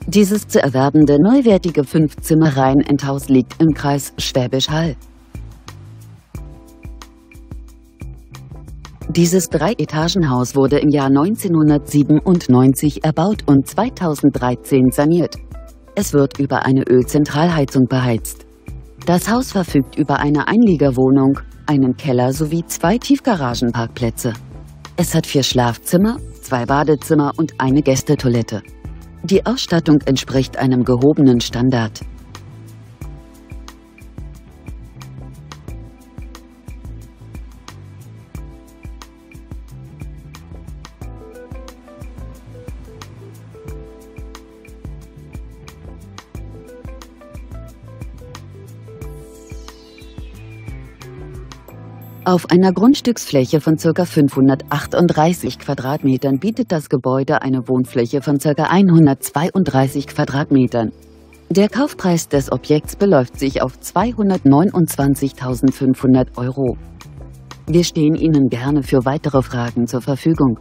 Dieses zu erwerbende neuwertige 5-Zimmer-Reihenendhaus liegt im Kreis Schwäbisch Hall. Dieses 3-Etagenhaus wurde im Jahr 1997 erbaut und 2013 saniert. Es wird über eine Ölzentralheizung beheizt. Das Haus verfügt über eine Einliegerwohnung, einen Keller sowie 2 Tiefgaragenparkplätze. Es hat 4 Schlafzimmer, 2 Badezimmer und eine Gästetoilette. Die Ausstattung entspricht einem gehobenen Standard. Auf einer Grundstücksfläche von ca. 538 Quadratmetern bietet das Gebäude eine Wohnfläche von ca. 132 Quadratmetern. Der Kaufpreis des Objekts beläuft sich auf 229.500 €. Wir stehen Ihnen gerne für weitere Fragen zur Verfügung.